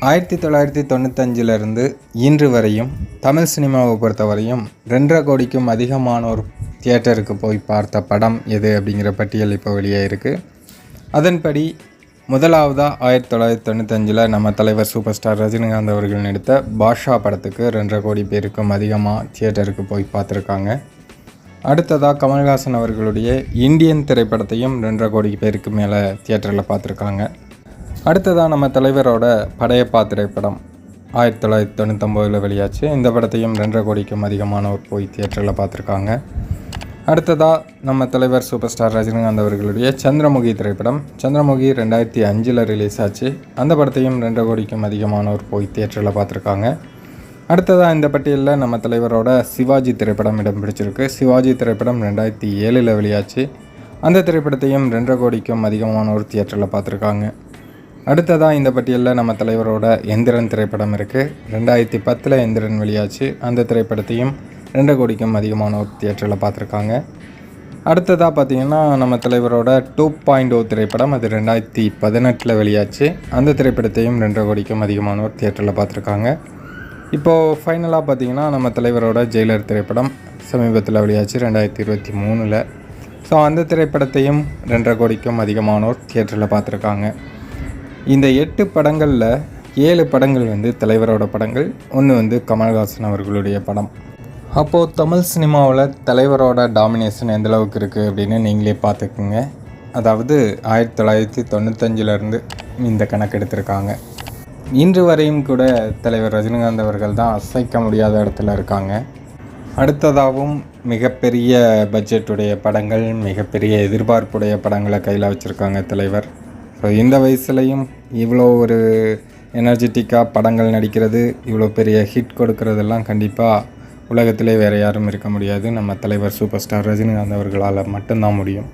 1995 இன்று வரையும் தமிழ் சினிமாவை பொறுத்தவரையும் 2.5 கோடிக்கும் அதிகமானோர் தியேட்டருக்கு போய் பார்த்த படம் எது அப்படிங்கிற பட்டியல் இப்போ வெளியே இருக்குது. அதன்படி முதலாவதாக 1995 நம்ம தலைவர் சூப்பர் ஸ்டார் ரஜினிகாந்த் அவர்கள் நடித்த பாஷா படத்துக்கு 2.5 கோடி பேருக்கும் அதிகமாக தியேட்டருக்கு போய் பார்த்துருக்காங்க. அடுத்ததாக கமல்ஹாசன் அவர்களுடைய இந்தியன் திரைப்படத்தையும் 2.5 கோடி பேருக்கு மேலே தியேட்டரில் பார்த்துருக்காங்க. அடுத்ததாக நம்ம தலைவரோட படையப்பா திரைப்படம் 1999 வெளியாச்சு. இந்த படத்தையும் 2.5 கோடிக்கும் அதிகமானோர் போய் தியேட்டரில் பார்த்துருக்காங்க. அடுத்ததாக நம்ம தலைவர் சூப்பர் ஸ்டார் ரஜினிகாந்த் அவர்களுடைய சந்திரமுகி திரைப்படம் 2005 ரிலீஸ் ஆச்சு. அந்த படத்தையும் 2.5 கோடிக்கும் அதிகமானோர் போய் தியேட்டரில் பார்த்துருக்காங்க. அடுத்ததாக இந்த பட்டியலில் நம்ம தலைவரோட சிவாஜி திரைப்படம் இடம் பிடிச்சிருக்கு. சிவாஜி திரைப்படம் 2007 வெளியாச்சு. அந்த திரைப்படத்தையும் 2.5 கோடிக்கும் அதிகமானோர் தியேட்டரில் பார்த்துருக்காங்க. அடுத்ததாக இந்த பட்டியலில் நம்ம தலைவரோட எந்திரன் திரைப்படம் இருக்குது. 2010 எந்திரன் வெளியாச்சு. அந்த திரைப்படத்தையும் 2 கோடிக்கும் அதிகமானோர் தியேட்டரில் பார்த்துருக்காங்க. அடுத்ததாக பார்த்திங்கன்னா நம்ம தலைவரோட 2.0 திரைப்படம், அது 2018 வெளியாச்சு. அந்த திரைப்படத்தையும் 2.5 கோடிக்கும் அதிகமானோர் தியேட்டரில் பார்த்துருக்காங்க. இப்போது ஃபைனலாக பார்த்திங்கன்னா நம்ம தலைவரோட ஜெயிலர் திரைப்படம் சமீபத்தில் வெளியாச்சு 2023. ஸோ அந்த திரைப்படத்தையும் 2.5 கோடிக்கும் அதிகமானோர் தியேட்டரில் பார்த்துருக்காங்க. இந்த 8 படங்களில் 7 படங்கள் தலைவரோட படங்கள், 1 கமல்ஹாசன் அவர்களுடைய படம். அப்போது தமிழ் சினிமாவில் தலைவரோட டாமினேஷன் எந்தளவுக்கு இருக்குது அப்படின்னு நீங்களே பார்த்துக்குங்க. அதாவது 1995 இந்த கணக்கு எடுத்திருக்காங்க. இன்று வரையும் கூட தலைவர் ரஜினிகாந்த் அவர்கள் தான் அசைக்க முடியாத இடத்துல இருக்காங்க. அடுத்ததாகவும் மிகப்பெரிய பட்ஜெட்டுடைய படங்கள், மிகப்பெரிய எதிர்பார்ப்புடைய படங்களை கையில் வச்சுருக்காங்க தலைவர். ஸோ இந்த வயசுலையும் இவ்வளோ ஒரு எனர்ஜெட்டிக்காக படங்கள் நடிக்கிறது, இவ்வளோ பெரிய ஹிட் கொடுக்கறதெல்லாம் கண்டிப்பாக உலகத்திலே வேறு யாரும் இருக்க முடியாது. நம்ம தலைவர் சூப்பர் ஸ்டார் ரஜினிகாந்த் அவர்களால் மட்டும்தான் முடியும்.